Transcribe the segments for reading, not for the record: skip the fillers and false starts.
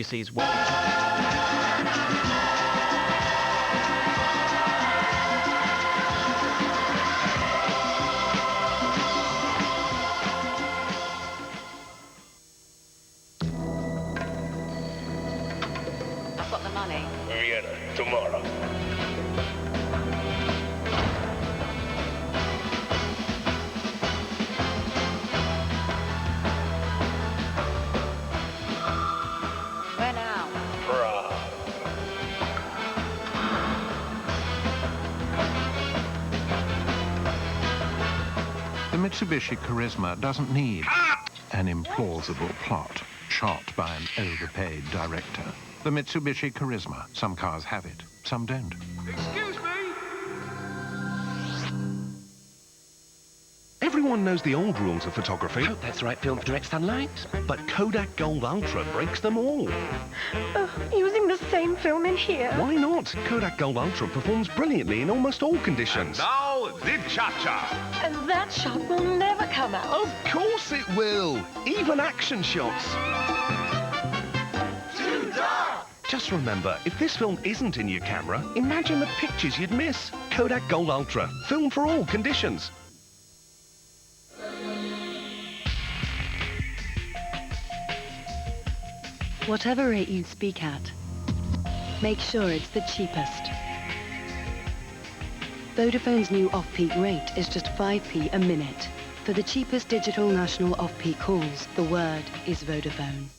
BBC's World. I've got the money. Vienna, tomorrow. Where now? Prague. The Mitsubishi Charisma doesn't need an implausible plot shot by an overpaid director. The Mitsubishi Charisma. Some cars have it, some don't. Excuse me? Everyone knows the old rules of photography. Hope that's the right film for direct sunlight. But Kodak Gold Ultra breaks them all. Using the same film in here. Why not? Kodak Gold Ultra performs brilliantly in almost all conditions. Now, the cha-cha. And that shot will never come out. Of course it will. Even action shots. Too dark. Just remember, if this film isn't in your camera, imagine the pictures you'd miss. Kodak Gold Ultra. Film for all conditions. Whatever rate you speak at, make sure it's the cheapest. Vodafone's new off-peak rate is just 5p a minute. For the cheapest digital national off-peak calls, the word is Vodafone.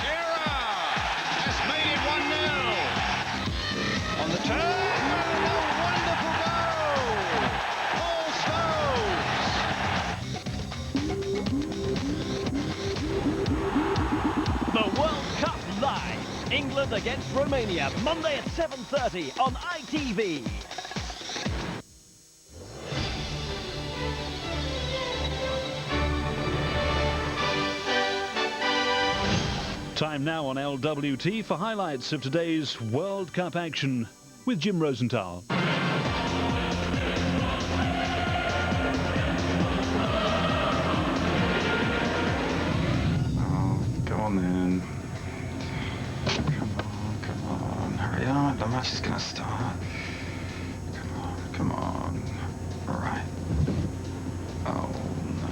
Shearer has made it 1-0. On the turn, a wonderful goal. Paul Scholes. The World Cup live. England against Romania, Monday at 7:30 on ITV. Time now on LWT for highlights of today's World Cup action with Jim Rosenthal. Go on then. Come on, hurry on. The match is gonna start. Come on. All right. Oh no.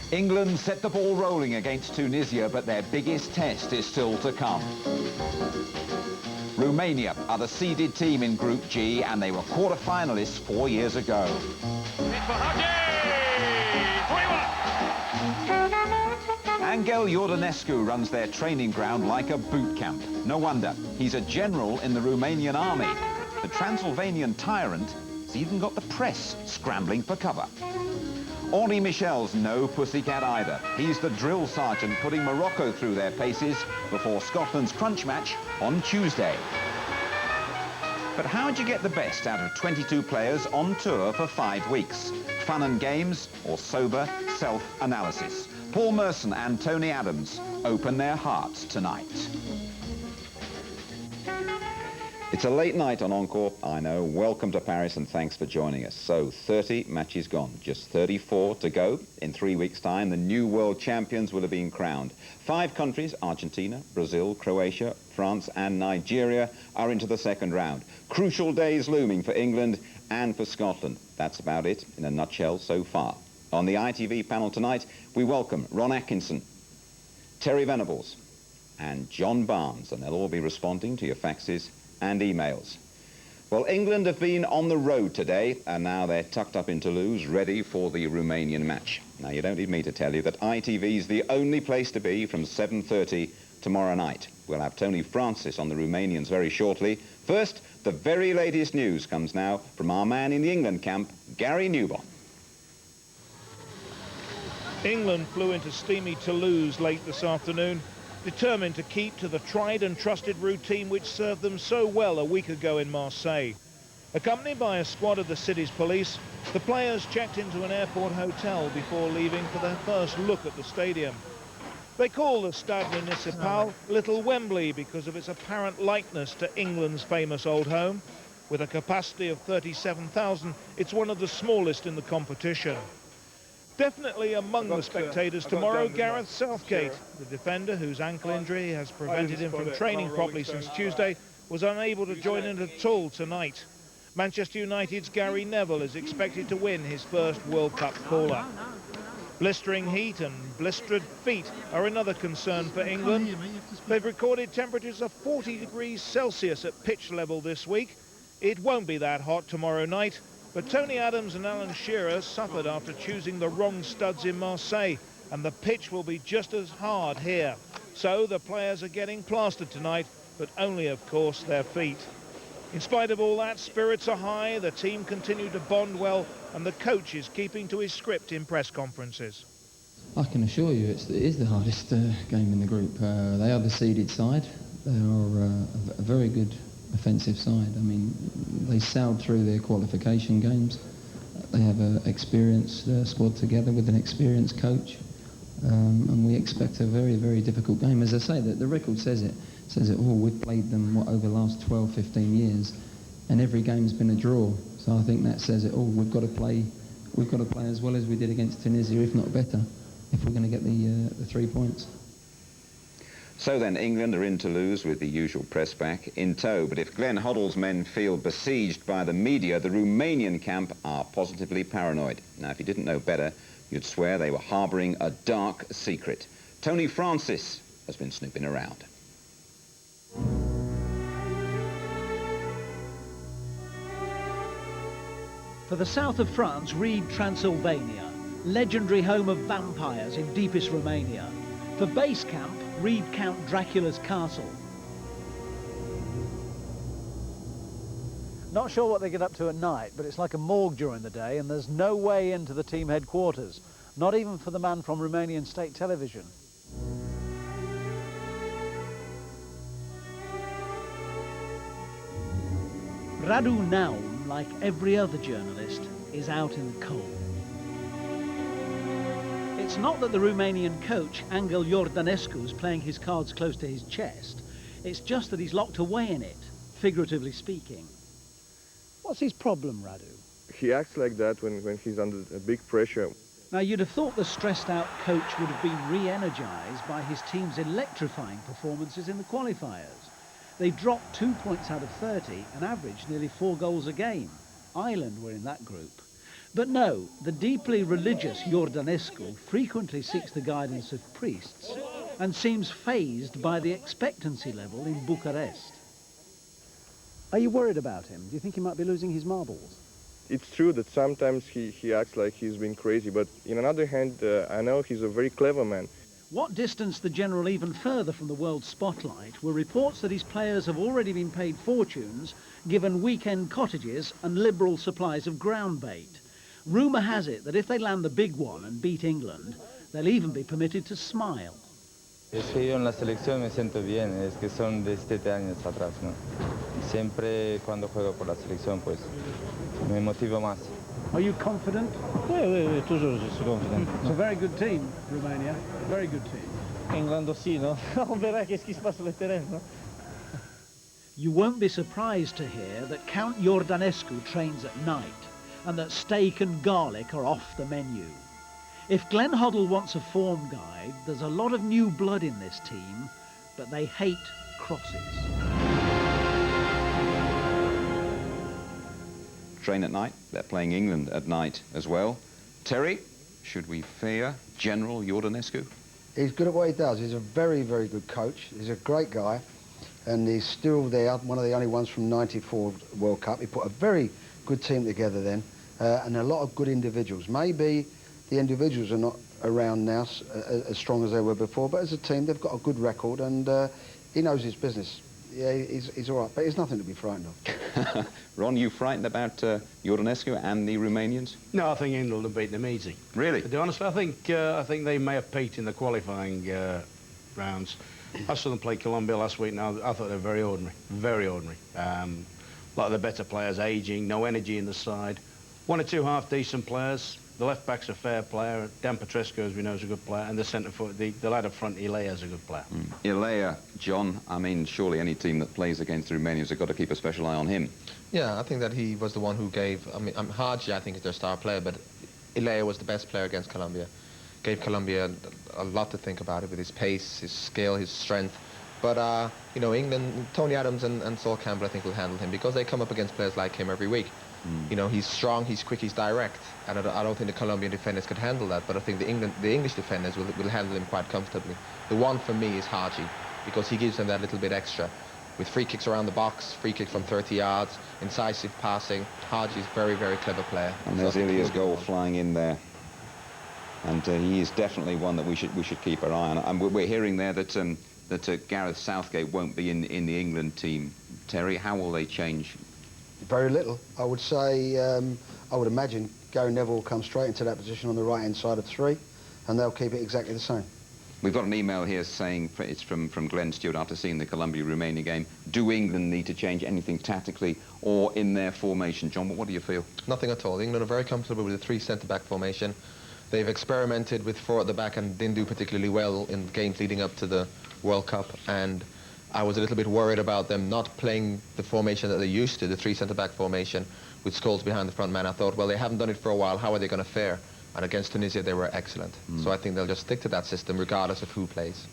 England set the ball rolling against Tunisia, but their biggest test is still to come. Romania are the seeded team in Group G, and they were quarter-finalists 4 years ago. Angel Iordanescu runs their training ground like a boot camp. No wonder. He's a general in the Romanian army. The Transylvanian tyrant has even got the press scrambling for cover. Henri Michel's no pussycat either. He's the drill sergeant putting Morocco through their paces before Scotland's crunch match on Tuesday. But how'd you get the best out of 22 players on tour for 5 weeks? Fun and games or sober self-analysis? Paul Merson and Tony Adams open their hearts tonight. It's a late night on Encore, I know. Welcome to Paris and thanks for joining us. So, 30 matches gone, just 34 to go. In 3 weeks' time, the new world champions will have been crowned. 5 countries, Argentina, Brazil, Croatia, France and Nigeria, are into the second round. Crucial days looming for England and for Scotland. That's about it in a nutshell so far. On the ITV panel tonight, we welcome Ron Atkinson, Terry Venables, and John Barnes, and they'll all be responding to your faxes and emails. Well, England have been on the road today, and now they're tucked up in Toulouse, ready for the Romanian match. Now, you don't need me to tell you that ITV is the only place to be from 7:30 tomorrow night. We'll have Tony Francis on the Romanians very shortly. First, the very latest news comes now from our man in the England camp, Gary Newbon. England flew into steamy Toulouse late this afternoon, determined to keep to the tried and trusted routine which served them so well a week ago in Marseille. Accompanied by a squad of the city's police, the players checked into an airport hotel before leaving for their first look at the stadium. They call the Stade Municipal Little Wembley because of its apparent likeness to England's famous old home. With a capacity of 37,000, it's one of the smallest in the competition. Definitely among the spectators tomorrow, Gareth Southgate. The defender, whose ankle injury has prevented him from training properly since Tuesday, was unable to join in at all tonight. Manchester United's Gary Neville is expected to win his first World Cup call-up. Blistering heat and blistered feet are another concern for England. They've recorded temperatures of 40 degrees Celsius at pitch level this week. It won't be that hot tomorrow night, but Tony Adams and Alan Shearer suffered after choosing the wrong studs in Marseille, and the pitch will be just as hard here. So the players are getting plastered tonight, but only, of course, their feet. In spite of all that, spirits are high, the team continue to bond well, and the coach is keeping to his script in press conferences. I can assure you it is the hardest game in the group. They are the seeded side. They are a very good offensive side. I mean, they sailed through their qualification games. They have an experienced squad together with an experienced coach, and we expect a very, very difficult game. As I say, the record says it all. We've played them over the last 12, 15 years, and every game's been a draw. So I think that says it all. We've got to play as well as we did against Tunisia, if not better, if we're going to get the 3 points. So then, England are in Toulouse with the usual press back in tow. But if Glenn Hoddle's men feel besieged by the media, the Romanian camp are positively paranoid. Now, if you didn't know better, you'd swear they were harbouring a dark secret. Tony Francis has been snooping around. For the south of France, read Transylvania, legendary home of vampires in deepest Romania. For base camp, read Count Dracula's castle. Not sure what they get up to at night, but it's like a morgue during the day, and there's no way into the team headquarters, not even for the man from Romanian state television. Radu Naum, like every other journalist, is out in the cold. It's not that the Romanian coach, Angel Iordanescu, is playing his cards close to his chest. It's just that he's locked away in it, figuratively speaking. What's his problem, Radu? He acts like that when he's under a big pressure. Now, you'd have thought the stressed-out coach would have been re-energised by his team's electrifying performances in the qualifiers. They dropped 2 points out of 30 and averaged nearly 4 goals a game. Ireland were in that group. But no, the deeply religious Iordanescu frequently seeks the guidance of priests and seems fazed by the expectancy level in Bucharest. Are you worried about him? Do you think he might be losing his marbles? It's true that sometimes he acts like he's been crazy, but in another hand, I know he's a very clever man. What distanced the general even further from the world spotlight were reports that his players have already been paid fortunes, given weekend cottages and liberal supplies of ground bait. Rumour has it that if they land the big one and beat England, they'll even be permitted to smile. Es que yo en la selección me siento bien, es que son de 7 años atrás, ¿no? Siempre cuando juego por la selección, pues, me motivo más. Are you confident? Oui, toujours je suis confident. It's a very good team, Romania. Very good team. England aussi, non? On verra qu'est-ce qui se passe sur le terrain, non? You won't be surprised to hear that Count Iordanescu trains at night and that steak and garlic are off the menu. If Glenn Hoddle wants a form guide, there's a lot of new blood in this team, but they hate crosses. train at night. They're playing England at night as well. Terry, should we fear General Iordanescu? He's good at what he does. He's a very, very good coach. He's a great guy, and he's still there, one of the only ones from '94 World Cup. He put a very good team together then, and a lot of good individuals. Maybe the individuals are not around now as strong as they were before, but as a team, they've got a good record, and he knows his business. Yeah, he's all right, but he's nothing to be frightened of. Ron, you frightened about Iordanescu and the Romanians? No, I think England will beat them easy. Really? To be honest, I think they may have peaked in the qualifying rounds. I saw them play Colombia last week. Now I thought they were very ordinary, very ordinary. A lot of the better players aging, no energy in the side. One or two half-decent players. The left-back's a fair player. Dan Petrescu, as we know, is a good player. And the centre-forward, the lad up front, Ilea, is a good player. Ilea, John, I mean, surely any team that plays against the Romanians have got to keep a special eye on him. Yeah, I think that he was the one who gave... I mean, Hadji, I think, is their star player, but Ilea was the best player against Colombia. Gave Colombia a lot to think about it with his pace, his skill, his strength. But, you know, England, Tony Adams and Sol Campbell, I think, will handle him because they come up against players like him every week. You know, he's strong, he's quick, he's direct, and I don't think the Colombian defenders could handle that, but I think the English defenders will handle him quite comfortably. The one for me is Hadji, because he gives them that little bit extra. With free kicks around the box, free kick from 30 yards, incisive passing, Hadji's a very, very clever player. And there's Ilia's goal flying in there. And he is definitely one that we should keep our eye on. And we're hearing there that Gareth Southgate won't be in the England team. Terry, how will they change? Very little. I would say, I would imagine Gary Neville will come straight into that position on the right-hand side of three, and they'll keep it exactly the same. We've got an email here saying, it's from Glenn Stewart after seeing the Colombia-Romania game, do England need to change anything tactically or in their formation? John, what do you feel? Nothing at all. England are very comfortable with a three centre-back formation. They've experimented with four at the back and didn't do particularly well in games leading up to the World Cup, and I was a little bit worried about them not playing the formation that they used to, the three centre-back formation, with Scholes behind the front man. I thought, well, they haven't done it for a while, how are they going to fare? And against Tunisia, they were excellent. So I think they'll just stick to that system, regardless of who plays.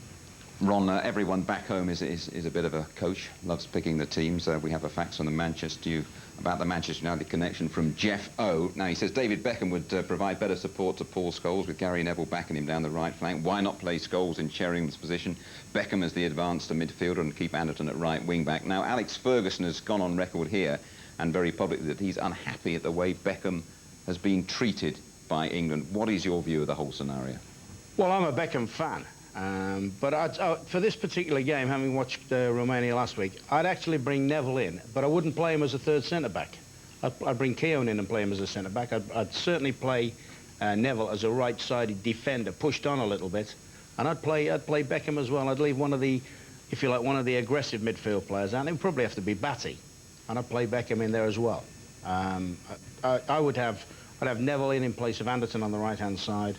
Ron, everyone back home is a bit of a coach, loves picking the teams. We have a fax on about the Manchester United connection from Jeff O. Now, he says David Beckham would provide better support to Paul Scholes with Gary Neville backing him down the right flank. Why not play Scholes in Shearing's position? Beckham as the advanced midfielder and keep Anderton at right wing back. Now, Alex Ferguson has gone on record here and very publicly that he's unhappy at the way Beckham has been treated by England. What is your view of the whole scenario? Well, I'm a Beckham fan. But for this particular game, having watched Romania last week, I'd actually bring Neville in, but I wouldn't play him as a third centre-back. I'd bring Keown in and play him as a centre-back. I'd certainly play Neville as a right-sided defender, pushed on a little bit, and I'd play Beckham as well. I'd leave one of the, if you like, one of the aggressive midfield players out. It would probably have to be Batty, and I'd play Beckham in there as well. I'd have Neville in place of Anderton on the right-hand side,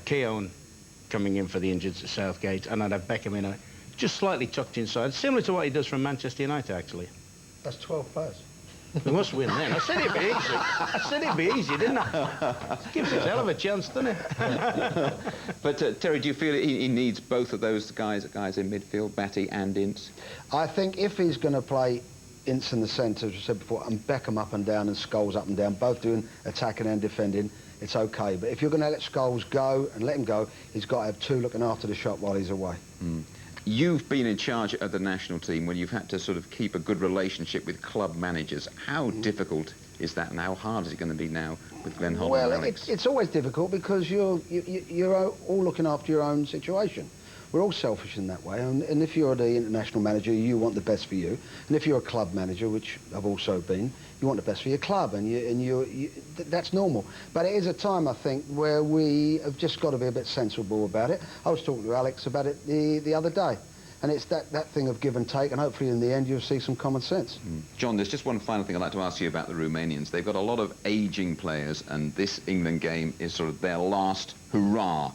Keown coming in for the injured at Southgate, and I'd have Beckham in just slightly tucked inside, similar to what he does from Manchester United, actually. That's 12 players. We must win then. I said it'd be easy. I said it'd be easy, didn't I? Gives us a hell of a chance, doesn't it? But Terry, do you feel he needs both of those guys in midfield, Batty and Ince? I think if he's going to play Ince in the centre, as I said before, and Beckham up and down and Scholes up and down, both doing attacking and defending, it's okay. But if you're going to let Scholes go and let him go, he's got to have two looking after the shot while he's away. You've been in charge of the national team when you've had to sort of keep a good relationship with club managers. How difficult is that now? How hard is it going to be now with Glenn Hoddle and Alex? It's always difficult because you're all looking after your own situation. We're all selfish in that way, and if you're the international manager, you want the best for you, and if you're a club manager, which I've also been, you want the best for your club, and that's normal. But it is a time, I think, where we have just got to be a bit sensible about it. I was talking to Alex about it the other day, and it's that thing of give and take, and hopefully in the end you'll see some common sense. John, there's just one final thing I'd like to ask you about the Romanians. They've got a lot of ageing players, and this England game is sort of their last hurrah,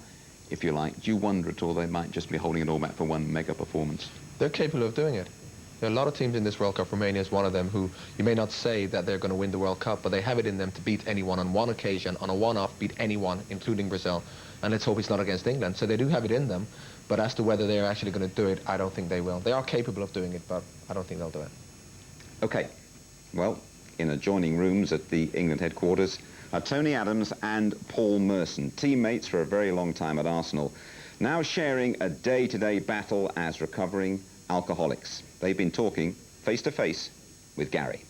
if you like. Do you wonder at all they might just be holding it all back for one mega performance? They're capable of doing it. There are a lot of teams in this World Cup. Romania is one of them who you may not say that they're going to win the World Cup, but they have it in them to beat anyone on one occasion, on a one-off, beat anyone, including Brazil. And let's hope it's not against England. So they do have it in them, but as to whether they're actually going to do it, I don't think they will. They are capable of doing it, but I don't think they'll do it. OK. Well, in adjoining rooms at the England headquarters are Tony Adams and Paul Merson, teammates for a very long time at Arsenal, now sharing a day-to-day battle as recovering alcoholics. They've been talking face-to-face with Gary.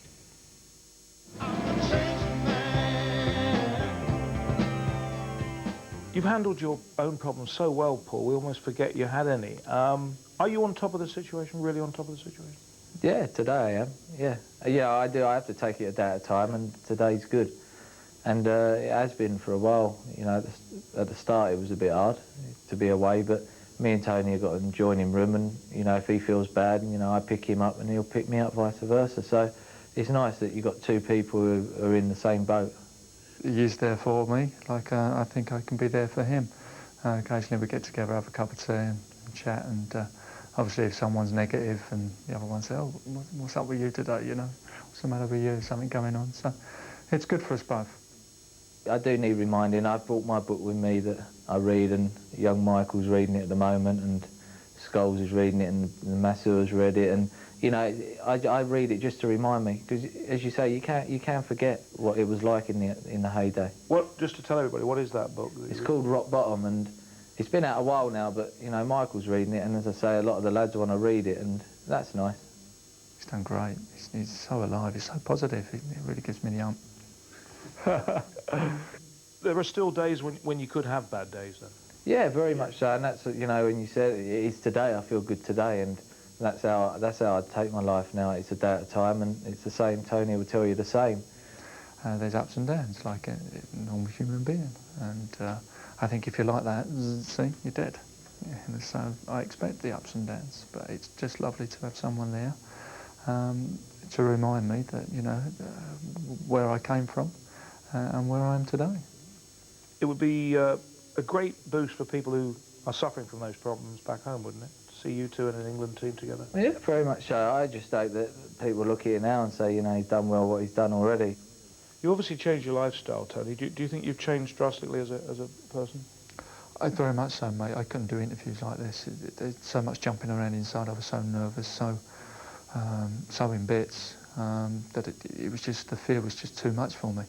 You've handled your own problems so well, Paul, we almost forget you had any. Are you on top of the situation, really on top of the situation? Yeah, today I am, yeah. Yeah, I do. I have to take it a day at a time, and today's good. And it has been for a while. You know, at the start it was a bit hard to be away, but me and Tony have got an adjoining room, and, you know, if he feels bad, you know, I pick him up and he'll pick me up, vice versa. So it's nice that you've got two people who are in the same boat. He's there for me, like I think I can be there for him. Occasionally we get together, have a cup of tea and chat, and obviously if someone's negative and the other one says, oh, what's up with you today, you know? What's the matter with you? Something going on? So it's good for us both. I do need reminding. I've brought my book with me that I read, and young Michael's reading it at the moment, and Scholes is reading it, and the Masseur's read it, and you know, I read it just to remind me, because as you say, you can forget what it was like in the heyday. What? Just to tell everybody, what is that book? It's called Rock Bottom, and it's been out a while now, but you know, Michael's reading it, and as I say, a lot of the lads want to read it, and that's nice. He's done great. He's so alive. He's so positive. It really gives me the hump. There are still days when you could have bad days, then? Yeah, very much so, and that's, you know, when you said it's today, I feel good today, and that's how I take my life now. It's a day at a time, and it's the same. Tony will tell you the same. There's ups and downs, like a normal human being, and I think if you're like that, see, you're dead. Yeah, and so I expect the ups and downs, but it's just lovely to have someone there to remind me that, you know, where I came from and where I am today. It would be a great boost for people who are suffering from those problems back home, wouldn't it? To see you two in an England team together. Yeah, very much so. I just hope that people look at it now and say, you know, he's done well what he's done already. You obviously changed your lifestyle, Tony. Do you think you've changed drastically as a person? Very much so, mate. I couldn't do interviews like this. There's so much jumping around inside. I was so nervous, so in bits, that it was just, the fear was just too much for me.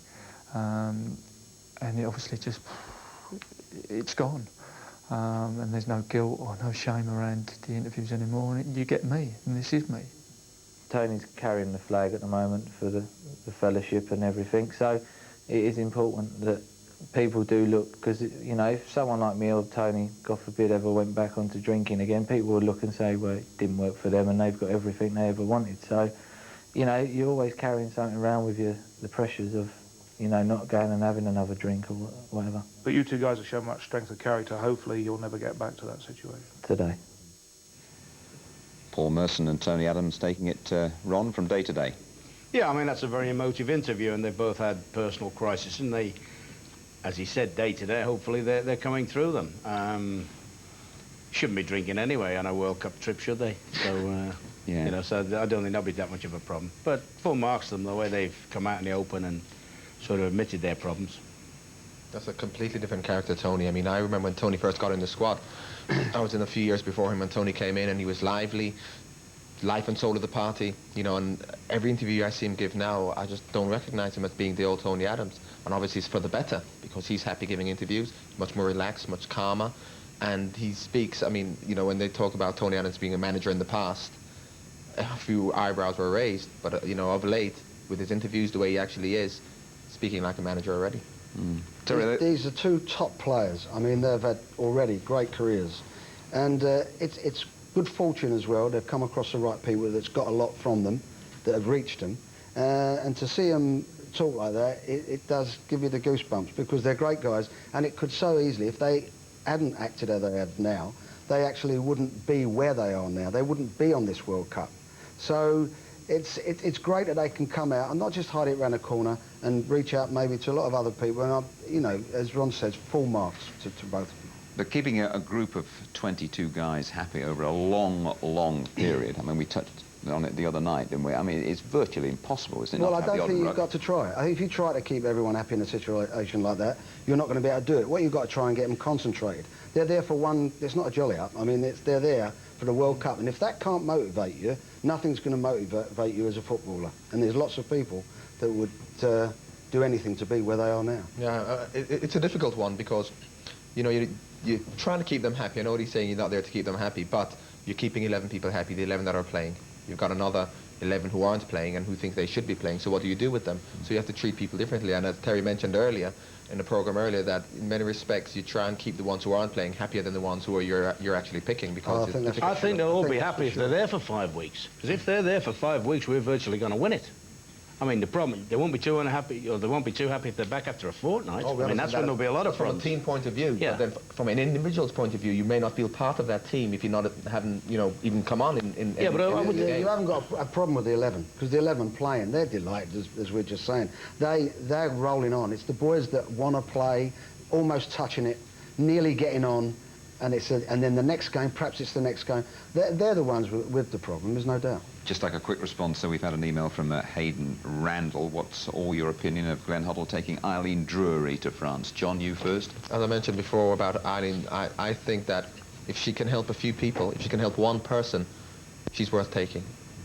And it obviously just, it's gone. And there's no guilt or no shame around the interviews anymore. And you get me, and this is me. Tony's carrying the flag at the moment for the fellowship and everything, so it is important that people do look, because, you know, if someone like me or Tony, God forbid, ever went back onto drinking again, people would look and say, well, it didn't work for them and they've got everything they ever wanted. So, you know, you're always carrying something around with you, the pressures of, you know, not going and having another drink or whatever. But you two guys have shown much strength of character. Hopefully you'll never get back to that situation. Today. Paul Merson and Tony Adams taking it, Ron, from day to day. Yeah, I mean, that's a very emotive interview, and they've both had personal crises, and they, as he said, day to day, hopefully they're coming through them. Shouldn't be drinking anyway on a World Cup trip, should they? So, yeah. You know, so I don't think that'll be that much of a problem. But full marks to them, the way they've come out in the open and sort of admitted their problems. That's a completely different character, Tony. I mean, I remember when Tony first got in the squad. I was in a few years before him when Tony came in, and he was lively, life and soul of the party, you know, and every interview I see him give now, I just don't recognise him as being the old Tony Adams. And obviously it's for the better, because he's happy giving interviews, much more relaxed, much calmer, and he speaks, I mean, you know, when they talk about Tony Adams being a manager in the past, a few eyebrows were raised, but, you know, of late, with his interviews, the way he actually is, speaking like a manager already. These are two top players. I mean, they've had already great careers, and it's good fortune as well. They've come across the right people that's got a lot from them, that have reached them, and to see them talk like that, it does give you the goosebumps, because they're great guys, and it could so easily, if they hadn't acted as they have now, they actually wouldn't be where they are now. They wouldn't be on this World Cup. So it's great that they can come out and not just hide it around a corner and reach out maybe to a lot of other people. And, you know, as Ron says, full marks to both of them. But keeping a group of 22 guys happy over a long, long period, I mean, we touched on it the other night, didn't we? I mean, it's virtually impossible, isn't it? Well, I don't think you've got to try. I think if you try to keep everyone happy in a situation like that, you're not going to be able to do it. What you've got to try and get them concentrated. They're there for one, it's not a jolly up. I mean, they're there for the World Cup. And if that can't motivate you, nothing's going to motivate you as a footballer. And there's lots of people that would do anything to be where they are now. Yeah, it's a difficult one because, you know, you're trying to keep them happy. I know what he's saying, you're not there to keep them happy, but you're keeping 11 people happy, the 11 that are playing. You've got another 11 who aren't playing and who think they should be playing, so what do you do with them? So you have to treat people differently, and as Terry mentioned earlier, in the program earlier, that in many respects you try and keep the ones who aren't playing happier than the ones who you're actually picking, because I think they'll all be happy if they're there for 5 weeks, because if they're there for 5 weeks, we're virtually going to win it. I mean, the problem, they won't be too unhappy, or they won't be too happy if they're back after a fortnight. I mean, that's when there'll be a lot of problems. From a team point of view, yeah. But then from an individual's point of view, you may not feel part of that team if you haven't, you know, even come on in you haven't got a problem with the 11, because the 11 playing, they're delighted, as we're just saying. They're rolling on. It's the boys that want to play, almost touching it, nearly getting on, and and then the next game, perhaps it's the next game. They're the ones with the problem, there's no doubt. Just like a quick response, so we've had an email from Hayden Randall. What's all your opinion of Glenn Hoddle taking Eileen Drury to France? John, you first. As I mentioned before about Eileen, I think that if she can help a few people, if she can help one person, she's worth taking.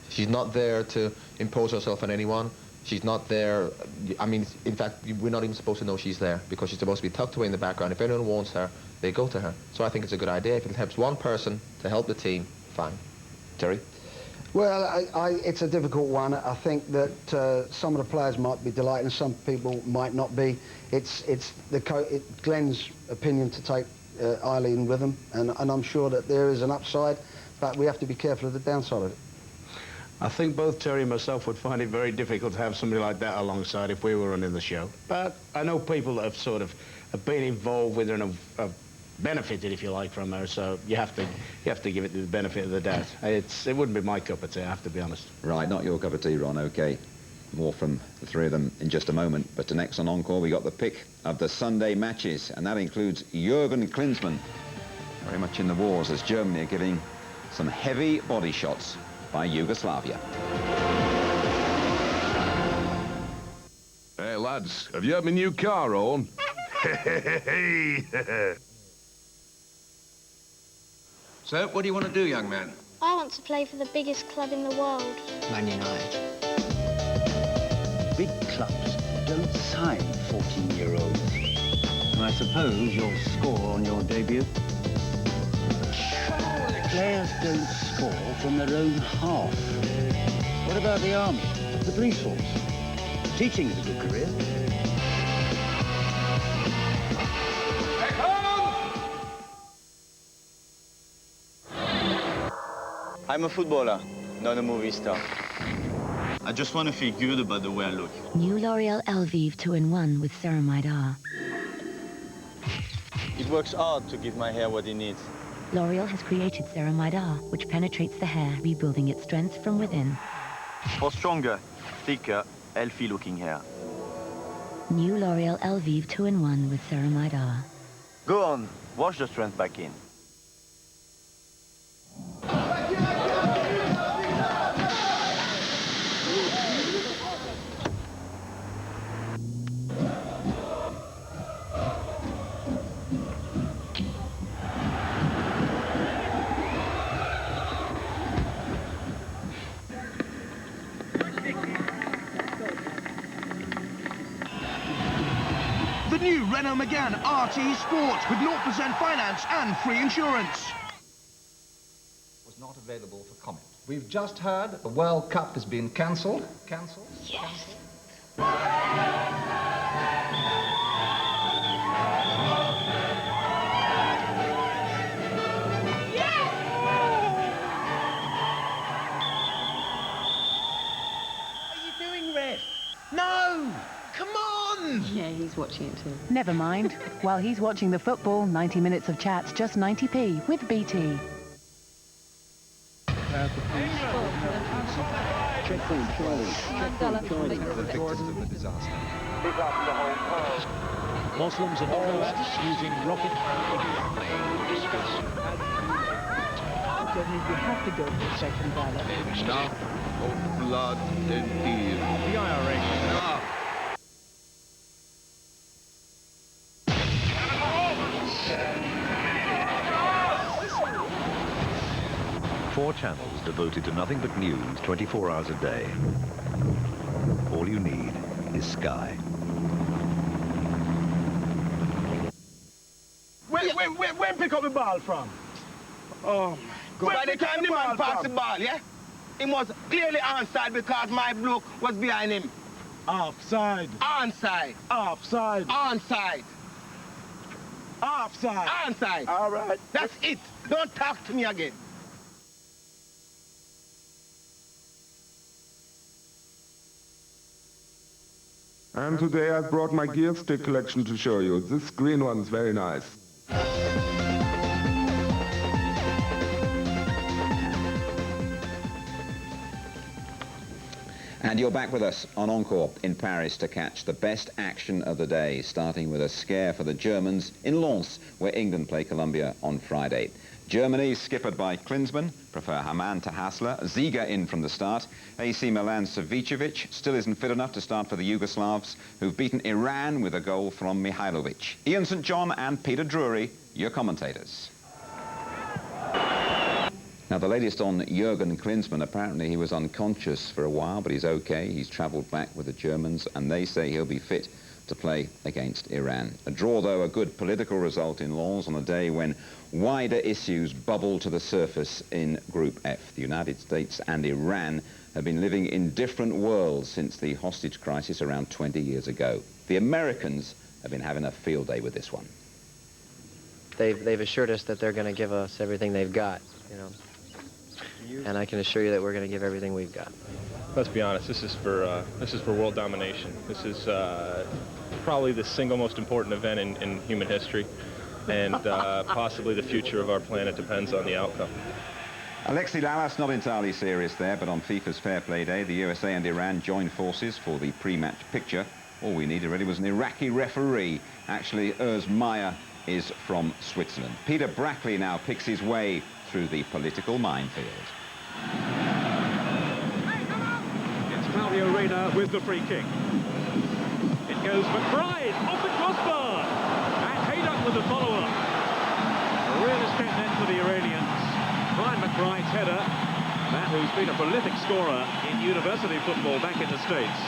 She's not there to impose herself on anyone. She's not there, I mean, in fact, we're not even supposed to know she's there, because she's supposed to be tucked away in the background. If anyone wants her, they go to her. So I think it's a good idea. If it helps one person to help the team, fine. Terry? Well, it's a difficult one. I think that some of the players might be delighted and some people might not be. It's Glenn's opinion to take Eileen with him, and I'm sure that there is an upside, but we have to be careful of the downside of it. I think both Terry and myself would find it very difficult to have somebody like that alongside if we were running the show. But I know people that have sort of been involved with her and have benefited, if you like, from her. So you have to give it the benefit of the doubt. It wouldn't be my cup of tea, I have to be honest. Right, not your cup of tea, Ron. Okay, more from the three of them in just a moment. But next on Encore, we got the pick of the Sunday matches, and that includes Jürgen Klinsmann, very much in the wars as Germany are giving some heavy body shots by Yugoslavia. Hey, lads, have you had my new car on? So, what do you want to do, young man? I want to play for the biggest club in the world. Man United. Big clubs don't sign 14-year-olds. And I suppose you'll score on your debut? Players don't score from their own half. What about the army, the police force? Teaching is a good career. I'm a footballer, not a movie star. I just want to feel good about the way I look. New L'Oreal Elvive 2-in-1 with Ceramide R. It works hard to give my hair what it needs. L'Oreal has created Ceramide R, which penetrates the hair, rebuilding its strength from within. For stronger, thicker, healthy-looking hair. New L'Oreal Elvive 2-in-1 with Ceramide R. Go on, wash the strength back in. The new Renault Megane RT Sport with 0% finance and free insurance. Was not available for comment. We've just heard the World Cup has been cancelled. Cancelled? Yes. What are you doing, Ref? No! Come on! Yeah, he's watching it too. Never mind. While he's watching the football, 90 minutes of chat's just 90p with BT. Checkpoint Charlie. Checkpoint Charlie. The victims of the disaster. Muslims and nomads using rocket. You have to go for the second ballot. Enough of blood and tears. The IRA. Enough. Four channels devoted to nothing but news 24 hours a day. All all you need is Sky. Where pick up the ball from? Oh, God. By the time the man passed the ball, yeah? He was clearly onside because my bloke was behind him. Offside. Onside. Offside. Onside. Offside. Onside. All right. That's it. Don't talk to me again. And today I've brought my gear stick collection to show you. This green one's very nice. And you're back with us on Encore in Paris to catch the best action of the day, starting with a scare for the Germans in Lens, where England play Colombia on Friday. Germany, skippered by Klinsmann, prefer Hamann to Hassler. Ziga in from the start. AC Milan's Savicevic still isn't fit enough to start for the Yugoslavs, who've beaten Iran with a goal from Mihailovic. Ian St. John and Peter Drury, your commentators. Now, the latest on Jürgen Klinsmann, apparently he was unconscious for a while, but he's okay. He's travelled back with the Germans, and they say he'll be fit to play against Iran. A draw, though, a good political result in Lens on a day when wider issues bubble to the surface in Group F. The United States and Iran have been living in different worlds since the hostage crisis around 20 years ago. The Americans have been having a field day with this one. They've assured us that they're going to give us everything they've got, you know. And I can assure you that we're going to give everything we've got. Let's be honest, this is for world domination. This is probably the single most important event in human history, and possibly the future of our planet depends on the outcome. Alexi Lalas not entirely serious there, but on FIFA's Fair Play Day, the USA and Iran joined forces for the pre-match picture. All we needed really was an Iraqi referee. Actually, Urs Maya is from Switzerland. Peter Brackley now picks his way through the political minefield. It's Claudio Reyna with the free kick. It goes McBride off the crossbar. And Haydock with the follow-up. A real escape then for the Iranians. Brian McBride's header. That who's been a prolific scorer in university football back in the States.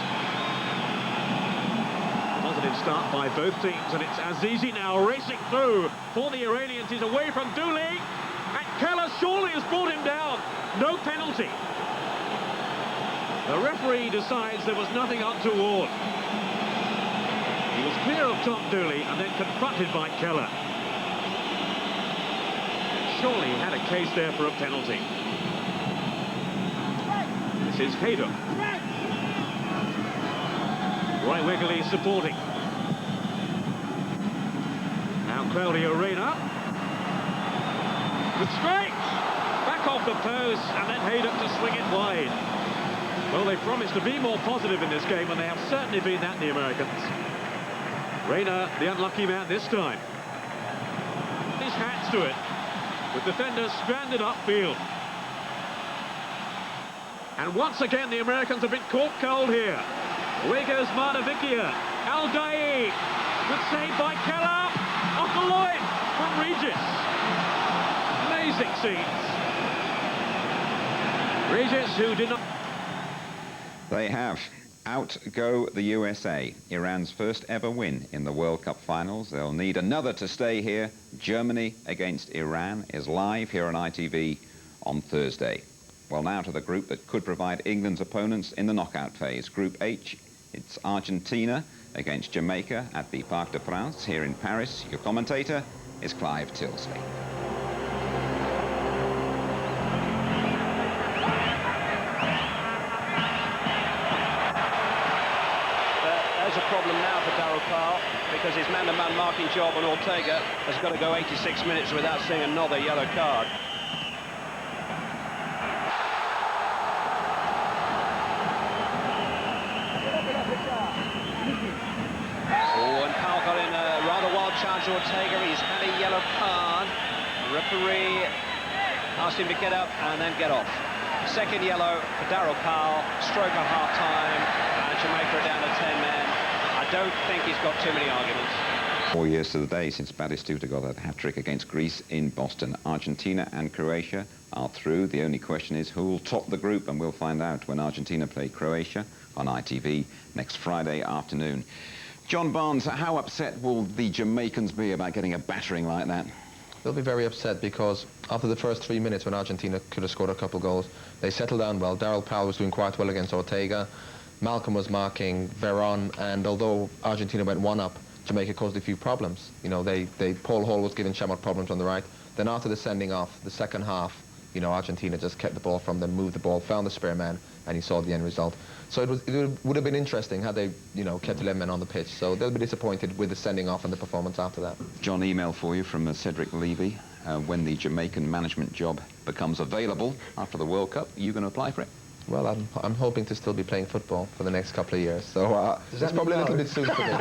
Positive start by both teams, and it's Azizi now racing through for the Iranians. He's away from Dooley. And Keller surely has brought him down. No penalty. The referee decides there was nothing untoward. He was clear of Tom Dooley and then confronted by Keller. Surely he had a case there for a penalty. This is Haydock. Roy Wiggly supporting. Now Claudio Reyna. With straight. Back off the post, and then Haydock to swing it wide. Well, they promised to be more positive in this game, and they have certainly been that, the Americans. Reyna, the unlucky man this time. His hands to it, with defenders stranded upfield. And once again, the Americans have been caught cold here. Away goes Mardavikia. Al-Daei, good save by Keller. Off the line from Regis. Amazing scenes. Regis, who did not... They have. Out go the USA. Iran's first ever win in the World Cup finals. They'll need another to stay here. Germany against Iran is live here on ITV on Thursday. Well, now to the group that could provide England's opponents in the knockout phase. Group H, it's Argentina against Jamaica at the Parc des Princes here in Paris. Your commentator is Clive Tilsley. There's a problem now for Daryl Carl because his man-to-man marking job on Ortega has got to go 86 minutes without seeing another yellow card. Charge Ortega, he's had a yellow card. The referee asked him to get up and then get off. Second yellow for Daryl Carl, stroke of half-time, and Jamaica are down to 10 men. I don't think he's got too many arguments. 4 years to the day since Batty got that hat-trick against Greece in Boston. Argentina and Croatia are through. The only question is who will top the group, and we'll find out when Argentina play Croatia on ITV next Friday afternoon. John Barnes, how upset will the Jamaicans be about getting a battering like that? They'll be very upset because after the first 3 minutes when Argentina could have scored a couple goals, they settled down well. Daryl Powell was doing quite well against Ortega. Malcolm was marking Veron, and although Argentina went one up, Jamaica caused a few problems. You know, Paul Hall was giving Chamot problems on the right. Then after the sending off, the second half, you know, Argentina just kept the ball from them, moved the ball, found the spare man, and you saw the end result. So it would have been interesting had they, you know, kept 11 men on the pitch. So they'll be disappointed with the sending off and the performance after that. John, email for you from Cedric Levy. When the Jamaican management job becomes available after the World Cup, are you going to apply for it? Well, I'm hoping to still be playing football for the next couple of years, so it's probably a little bit soon for me.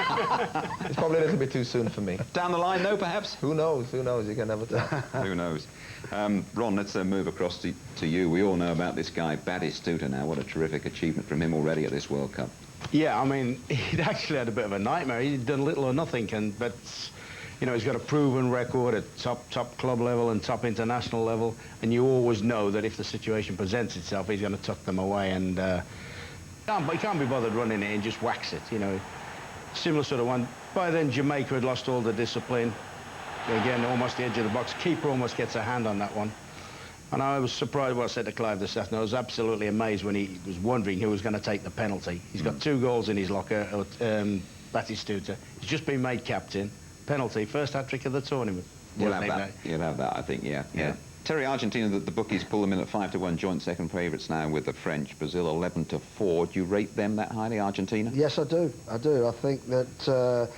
It's probably a little bit too soon for me. Down the line, no, perhaps? Who knows? Who knows? You can never tell. Who knows? Ron, let's move across to you. We all know about this guy, Batty now. What a terrific achievement from him already at this World Cup. Yeah, I mean, he'd actually had a bit of a nightmare. He'd done little or nothing, but you know, he's got a proven record at top club level and top international level, and you always know that if the situation presents itself, he's going to tuck them away, and he can't be bothered running it and just whacks it, you know. Similar sort of one. By then, Jamaica had lost all the discipline. Again, almost the edge of the box. Keeper almost gets a hand on that one. And I was surprised what I said to Clive this afternoon. I was absolutely amazed when he was wondering who was going to take the penalty. He's got 2 goals in his locker, Battistuta. He's just been made captain. Penalty, first hat-trick of the tournament. You'll have that. You'll have that, I think, yeah. Terry, Argentina, the bookies pull them in at 5-1, joint second favourites now with the French. Brazil 11-4. Do you rate them that highly, Argentina? Yes, I do. I do. I think that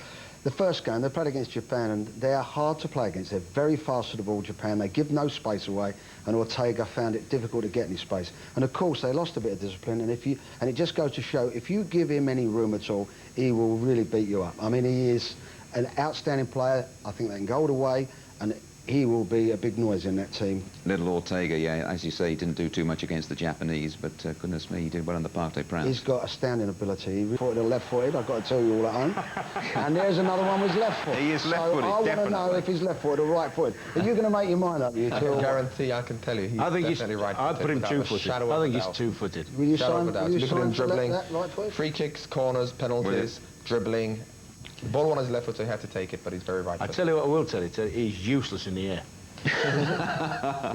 the first game, they played against Japan, and they are hard to play against. They're very fast to the ball, Japan. They give no space away, and Ortega found it difficult to get any space. And of course, they lost a bit of discipline, and it just goes to show, if you give him any room at all, he will really beat you up. I mean, he is an outstanding player. I think they can go all the way, and he will be a big noise in that team. Little Ortega, yeah, as you say, he didn't do too much against the Japanese, but goodness me, he did well on the Parc des Princes. He's got astounding ability. He fought left-footed, I've got to tell you all at home. And there's another one with left foot. He is left-footed, I want to know if he's left-footed or right-footed. Are you going to make your mind up, you two? I can guarantee, I can tell you, he's definitely right-footed. I'd put him 2-footed. I think he's 2-footed. Will you Shadow sign, you look at him dribbling, right-footed? free kicks, corners, penalties, dribbling. The ball on his left foot, so he had to take it, but he's very right-footed. I tell you what I will tell you, he's useless in the air. He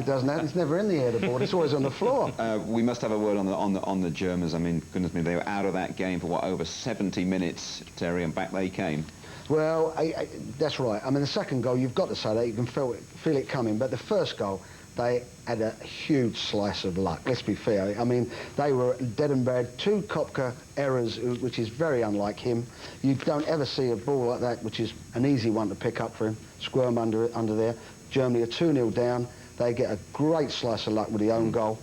doesn't have, it's never in the air, the ball, it's always on the floor. We must have a word on the Germans. I mean, goodness me, they were out of that game for, what, over 70 minutes, Terry, and back they came. Well, that's right. I mean, the second goal, you've got to say that, you can feel it coming, but the first goal, they had a huge slice of luck, let's be fair. I mean, they were dead and bad. 2 Kopka errors, which is very unlike him. You don't ever see a ball like that, which is an easy one to pick up for him, squirm under there. Germany are 2-0 down. They get a great slice of luck with the own goal.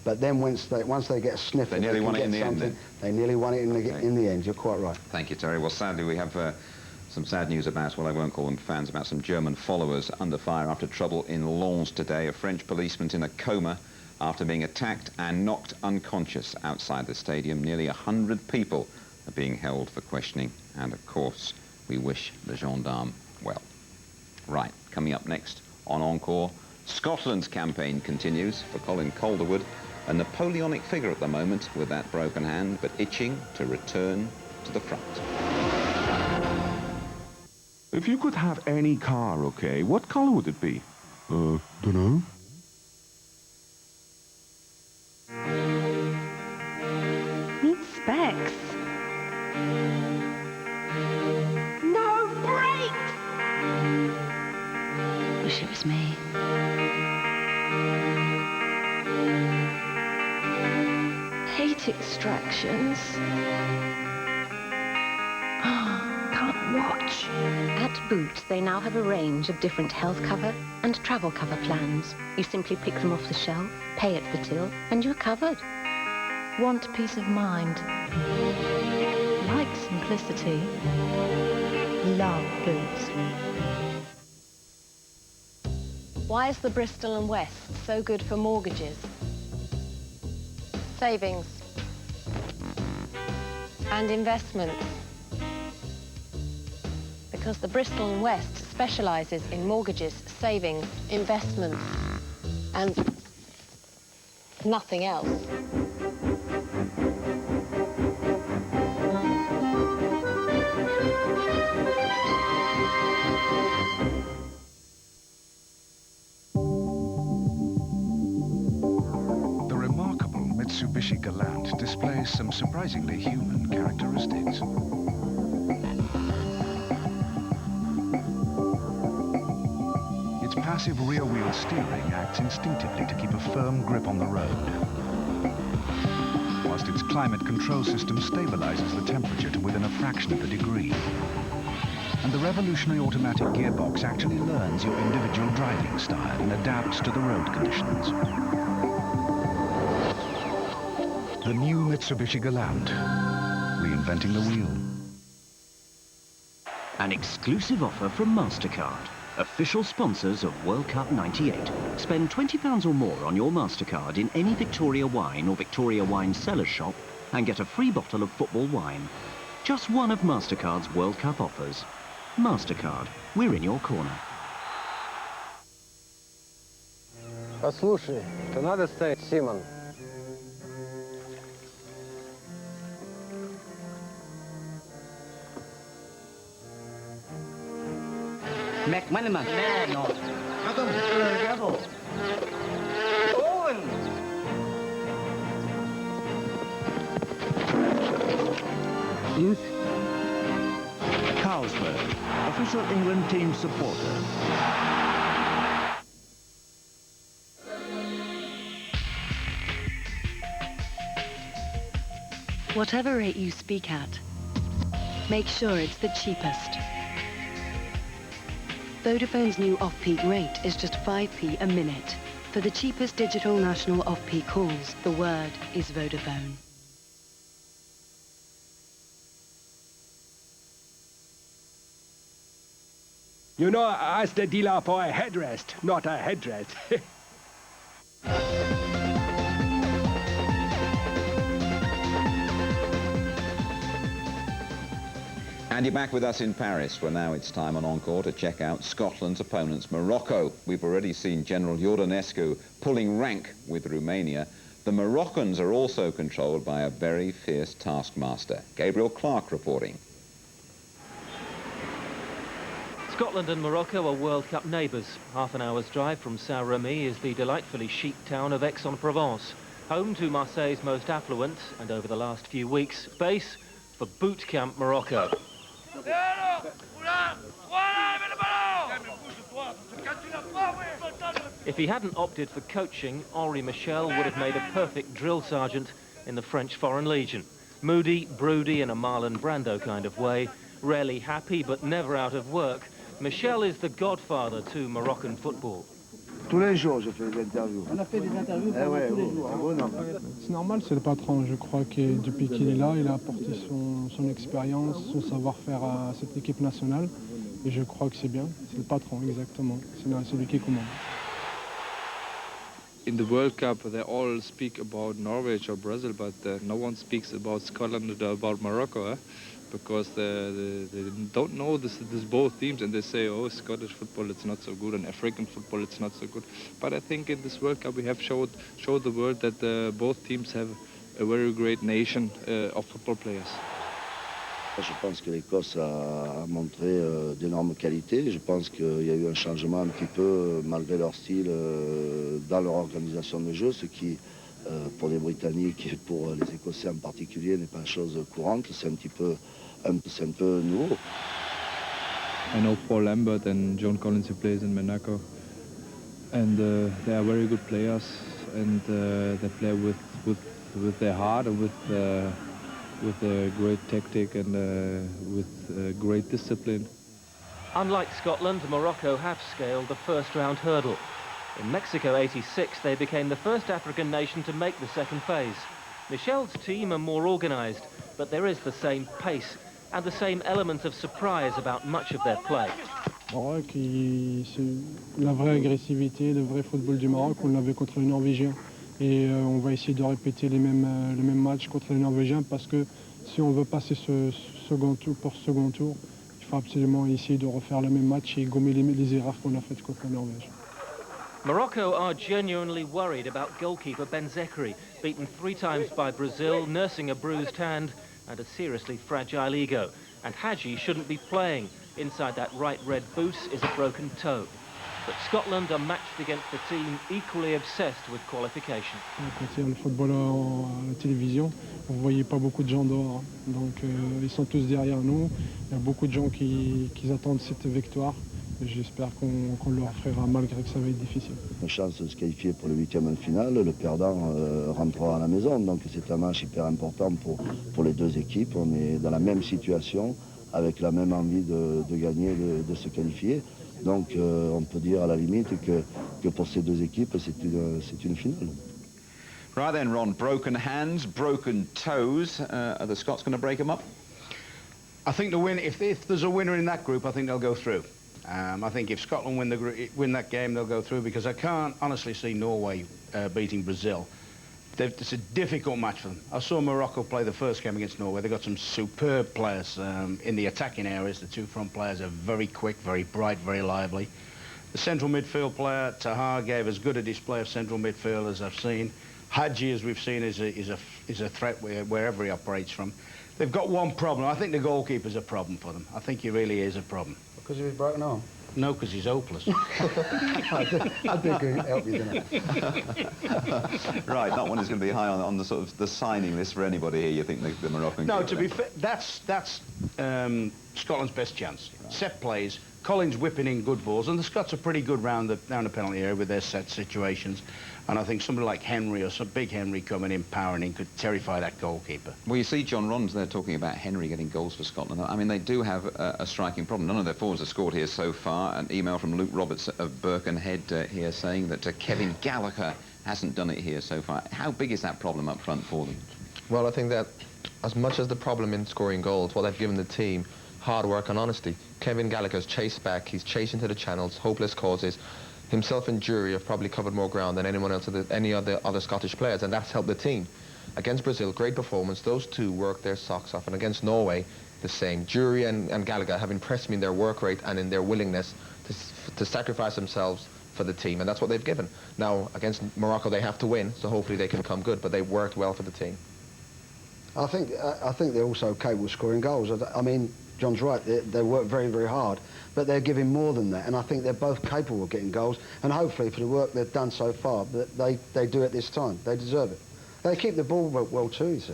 But then once they get a sniff, they nearly won it in the end. They nearly won it in the end. You're quite right. Thank you, Terry. Well, sadly, we have some sad news about, well, I won't call them fans, about some German followers under fire after trouble in Lens today. A French policeman's in a coma after being attacked and knocked unconscious outside the stadium. Nearly 100 people are being held for questioning, and of course, we wish the gendarme well. Right, coming up next on Encore, Scotland's campaign continues for Colin Calderwood, a Napoleonic figure at the moment with that broken hand, but itching to return to the front. If you could have any car, okay, what colour would it be? Dunno. Needs specs. No brakes! Wish it was me. Hate extractions. Can't watch. At Boot, they now have a range of different health cover and travel cover plans. You simply pick them off the shelf, pay at the till, and you're covered. Want peace of mind. Like simplicity. Love Boots. Why is the Bristol & West so good for mortgages, savings, and investments? Because the Bristol & West specialises in mortgages, savings, investments, and nothing else. Mitsubishi Galant displays some surprisingly human characteristics. Its passive rear-wheel steering acts instinctively to keep a firm grip on the road, whilst its climate control system stabilizes the temperature to within a fraction of a degree. And the revolutionary automatic gearbox actually learns your individual driving style and adapts to the road conditions. The new Mitsubishi Galant, reinventing the wheel. An exclusive offer from MasterCard, official sponsors of World Cup '98. Spend £20 or more on your MasterCard in any Victoria Wine or Victoria Wine seller shop and get a free bottle of football wine. Just one of MasterCard's World Cup offers. MasterCard, we're in your corner. Послушай, то надо стоять, Симон. McManaman. No. Gabriel. Owen. Youth. Carlsberg, official England team supporter. Whatever rate you speak at, make sure it's the cheapest. Vodafone's new off-peak rate is just 5p a minute. For the cheapest digital national off-peak calls, the word is Vodafone. You know, I asked the dealer for a headrest, not a headdress. And you're back with us in Paris, where now it's time on Encore to check out Scotland's opponents, Morocco. We've already seen General Iordanescu pulling rank with Romania. The Moroccans are also controlled by a very fierce taskmaster. Gabriel Clarke reporting. Scotland and Morocco are World Cup neighbours. Half an hour's drive from Saint-Remy is the delightfully chic town of Aix-en-Provence, home to Marseille's most affluent, and over the last few weeks, base for boot camp Morocco. If he hadn't opted for coaching, Henri Michel would have made a perfect drill sergeant in the French Foreign Legion. Moody, broody in a Marlon Brando kind of way, rarely happy but never out of work, Michel is the godfather to Moroccan football. Tous les jours, je fais des interviews. On a fait des interviews tous les jours. C'est normal, c'est le patron. Je crois que depuis qu'il est là, il a apporté son expérience, son savoir-faire à cette équipe nationale. Et je crois que c'est bien. C'est le patron, exactement. C'est lui qui commande. In the World Cup, they all speak about Norway or Brazil, but no one speaks about Scotland or about Morocco, because they don't know this both teams, and they say, oh, Scottish football, it's not so good, and African football, it's not so good. But I think in this World Cup we have showed the world that both teams have a very great nation of football players. Je pense que l'Écosse a montré d'énormes qualités. Je pense qu'il y a eu un changement un petit peu, malgré leur style, dans leur organisation de jeu, ce qui, pour les Britanniques et pour les Écossais en particulier, n'est pas chose courante. C'est un peu nouveau. I know Paul Lambert and John Collins, who plays in Monaco, and they are very good players, and they play with their heart and with a great tactic and with great discipline. Unlike Scotland, Morocco have scaled the first-round hurdle. In Mexico '86, they became the first African nation to make the second phase. Michel's team are more organised, but there is the same pace and the same element of surprise about much of their play. Maroc, c'est la vraie agressivité, le vrai football du Maroc, on l'avait contre les Norvégiens. Et on va essayer de répéter les mêmes matchs contre les Norvégiens, parce que si on veut passer ce second tour, il faut absolument essayer de refaire le même match et gommer les erreurs qu'on a faites contre la Norvège. Morocco are genuinely worried about goalkeeper Ben Zekri, beaten 3 times by Brazil, nursing a bruised hand and a seriously fragile ego. And Hadji shouldn't be playing. Inside that right red boot is a broken toe. But Scotland are matched against a team equally obsessed with qualification. Quand il y a le football à la télévision, vous ne voyez pas beaucoup de gens dehors. Donc ils sont tous derrière nous. Il y a beaucoup de gens qui attendent cette victoire. J'espère qu'on leur offrira malgré que ça va être difficile. Une chance de se qualifier pour le 8e de finale, le perdant rentrera à la maison. Donc c'est un match hyper important pour les deux équipes. On est dans la même situation, avec la même envie de gagner, de se qualifier. Donc on peut dire à la limite que pour ces deux équipes, c'est une finale. Right then, Ron, broken hands, broken toes. Are the Scots going to break them up? I think the win. If there's a winner in that group, I think they'll go through. I think if Scotland win that game, they'll go through, because I can't honestly see Norway beating Brazil. It's a difficult match for them. I saw Morocco play the first game against Norway. They've got some superb players in the attacking areas. The two front players are very quick, very bright, very lively. The central midfield player, Tahar, gave as good a display of central midfield as I've seen. Hadji, as we've seen, is a threat wherever he operates from. They've got one problem. I think the goalkeeper's a problem for them. I think he really is a problem. Because of his broken arm? No, because he's hopeless. I think he'll help you, didn't I? Right, that one is going to be high on the sort of the signing list for anybody here, you think, the Moroccan No, keeper? to be fair, that's Scotland's best chance. Right. Set plays, Collins whipping in good balls, and the Scots are pretty good round the penalty area with their set situations. And I think somebody like Henry, or some big Henry coming in, powering in, could terrify that goalkeeper. Well, you see John Rons there talking about Henry getting goals for Scotland. I mean, they do have a striking problem. None of their forwards have scored here so far. An email from Luke Roberts of Birkenhead here saying that Kevin Gallagher hasn't done it here so far. How big is that problem up front for them? Well, I think that as much as the problem in scoring goals, what they've given the team, hard work and honesty. Kevin Gallagher's chased back, he's chased into the channels, hopeless causes. Himself and Jury have probably covered more ground than anyone else, any other Scottish players, and that's helped the team. Against Brazil, great performance. Those two worked their socks off, and against Norway, the same. Jury and Gallagher have impressed me in their work rate and in their willingness to sacrifice themselves for the team, and that's what they've given. Now, against Morocco, they have to win, so hopefully they can come good, but they worked well for the team. I think they're also capable of scoring goals. I mean, John's right, they work very, very hard, but they're giving more than that, and I think they're both capable of getting goals, and hopefully for the work they've done so far, they do it this time. They deserve it. They keep the ball well too, you see.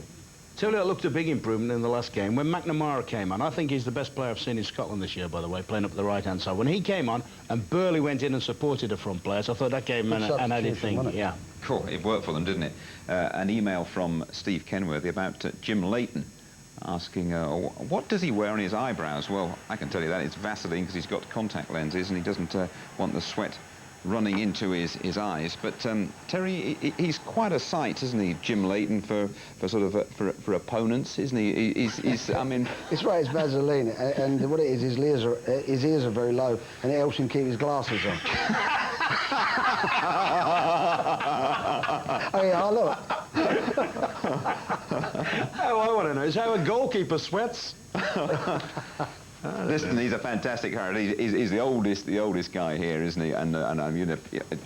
Tell you, it looked a big improvement in the last game. When McNamara came on, I think he's the best player I've seen in Scotland this year, by the way, playing up the right-hand side. When he came on and Burley went in and supported the front players, I thought that gave him an added thing. Yeah. Cool, it worked for them, didn't it? An email from Steve Kenworthy about Jim Leighton, asking what does he wear on his eyebrows? Well, I can tell you that it's Vaseline, because he's got contact lenses and he doesn't want the sweat running into his eyes. But Terry, he's quite a sight, isn't he, Jim Leighton, for for opponents, isn't he? He's I mean, it's right, it's Vaseline, and what it is, his ears are very low, and it helps him keep his glasses on. Oh yeah, look. Oh, I want to know is how a goalkeeper sweats. Listen, he's a fantastic character. He's the oldest guy here, isn't he? And you know,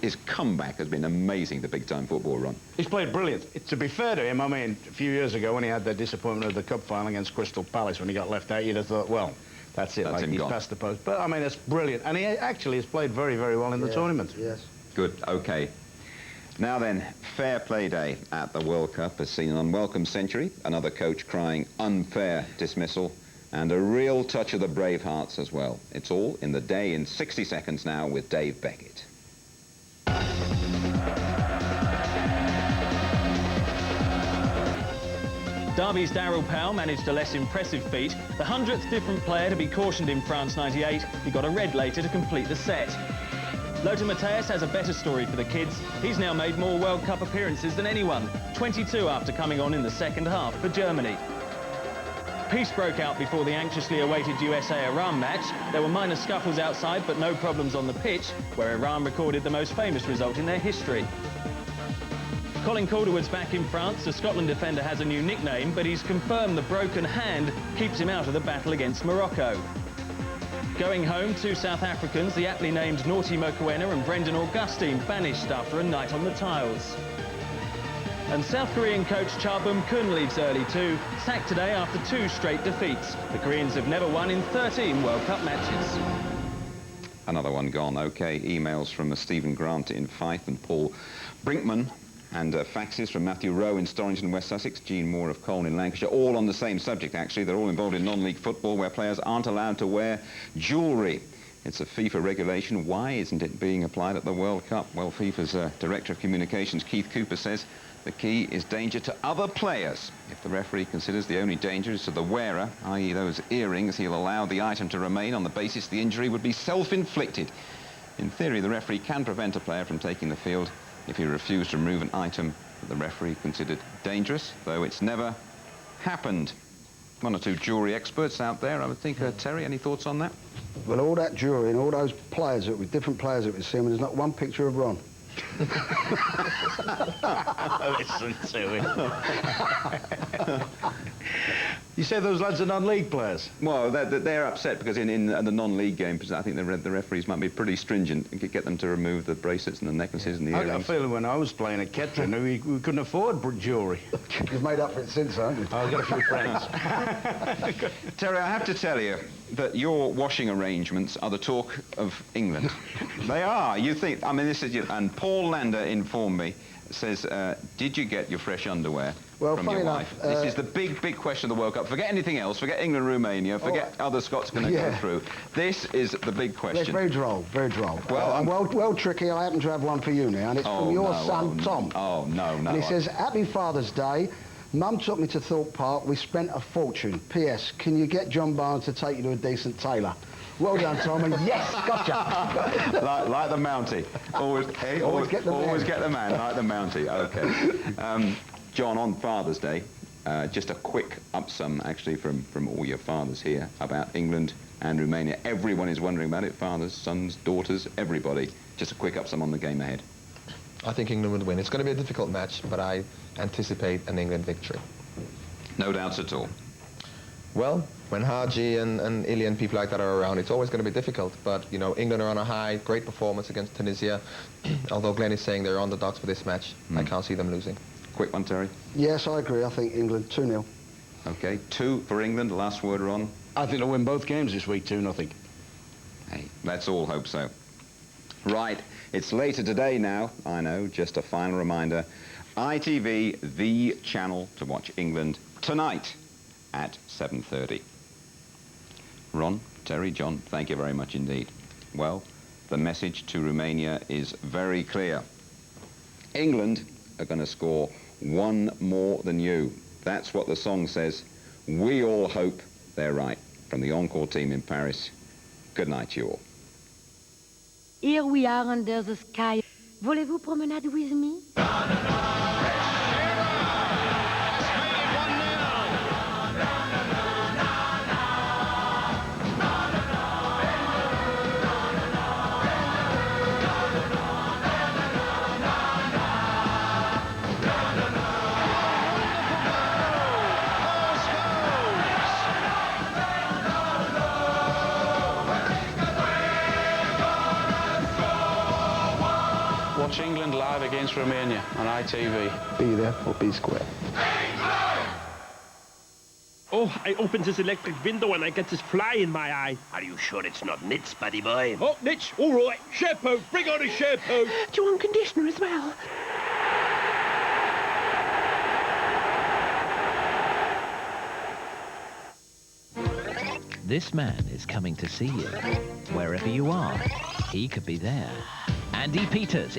his comeback has been amazing, the big-time football run. He's played brilliant. To be fair to him, I mean, a few years ago when he had the disappointment of the cup final against Crystal Palace, when he got left out, you'd have thought, well, that's it, like he's past the post. But I mean, that's brilliant, and he actually has played very, very well in the tournament. Yes. Good. Okay. Now then, fair play day at the World Cup has seen an unwelcome century, another coach crying unfair dismissal, and a real touch of the Bravehearts as well. It's all in the day in 60 seconds now with Dave Beckett. Derby's Daryl Powell managed a less impressive feat. The 100th different player to be cautioned in France '98. He got a red later to complete the set. Lothar Matthäus has a better story for the kids. He's now made more World Cup appearances than anyone, 22 after coming on in the second half for Germany. Peace broke out before the anxiously awaited USA-Iran match. There were minor scuffles outside, but no problems on the pitch, where Iran recorded the most famous result in their history. Colin Calderwood's back in France. The Scotland defender has a new nickname, but he's confirmed the broken hand keeps him out of the battle against Morocco. Going home, two South Africans, the aptly named Naughty Mokoena and Brendan Augustine, banished after a night on the tiles. And South Korean coach Cha Bum-kun leaves early too, sacked today after 2 straight defeats. The Koreans have never won in 13 World Cup matches. Another one gone. Okay, emails from Stephen Grant in Fife and Paul Brinkman, and faxes from Matthew Rowe in Storrington, West Sussex, Jean Moore of Colne in Lancashire, all on the same subject, actually. They're all involved in non-league football where players aren't allowed to wear jewellery. It's a FIFA regulation. Why isn't it being applied at the World Cup? Well, FIFA's Director of Communications, Keith Cooper, says the key is danger to other players. If the referee considers the only danger is to the wearer, i.e. those earrings, he'll allow the item to remain on the basis the injury would be self-inflicted. In theory, the referee can prevent a player from taking the field if he refused to remove an item that the referee considered dangerous, though it's never happened. One or two jewellery experts out there, I would think. Terry, any thoughts on that? Well, all that jewellery and all those players, different players that we see, there's not one picture of Ron. Listen to him. You say those lads are non-league players? Well, they're upset because in the non-league games, I think the referees might be pretty stringent and could get them to remove the bracelets and the necklaces and the earrings. I got a feeling when I was playing at Kettering, we couldn't afford jewellery. You've made up for it since, haven't you? I've got a few friends. Terry, I have to tell you that your washing arrangements are the talk of England. They are. You think, I mean, this is, and Paul Lander informed me, says, did you get your fresh underwear from your wife? This is the big question of the World Cup. Forget anything else. Forget England, Romania. Forget other Scots going to go through. This is the big question. It's very droll, very droll. Well, well, Tricky, I happen to have one for you now, and it's from your son, Tom. Oh, no. And he says, Happy Father's Day. Mum took me to Thorpe Park. We spent a fortune. P.S. Can you get John Barnes to take you to a decent tailor? Well done, Tom. And yes, gotcha. like the Mountie. Always get the man, like the Mountie. Okay. John, on Father's Day, just a quick upsum, actually, from all your fathers here about England and Romania. Everyone is wondering about it. Fathers, sons, daughters, everybody. Just a quick upsum on the game ahead. I think England would win. It's going to be a difficult match, but I anticipate an England victory. No doubts at all. Well, when Haji and Ilya and people like that are around, it's always going to be difficult. But, you know, England are on a high, great performance against Tunisia. Although Glenn is saying they're underdogs for this match, I can't see them losing. Quick one, Terry. Yes, I agree. I think England 2-0. Okay, 2 for England. Last word, Ron. I think they'll win both games this week, 2-0. Hey, let's all hope so. Right, it's later today now. I know, just a final reminder. ITV, the channel to watch England tonight at 7:30. Ron, Terry, John, thank you very much indeed. Well, the message to Romania is very clear. England are going to score one more than you. That's what the song says. We all hope they're right. From the Encore team in Paris, good night to you all. Here we are under the sky. Voulez-vous promenade with me? Watch England live against Romania on ITV. Be there or be square. Oh, I opened this electric window and I get this fly in my eye. Are you sure it's not nits, buddy boy? Oh, nits, all right. Shampoo, bring on a shampoo. Do you want conditioner as well? This man is coming to see you, wherever you are. He could be there. Andy Peters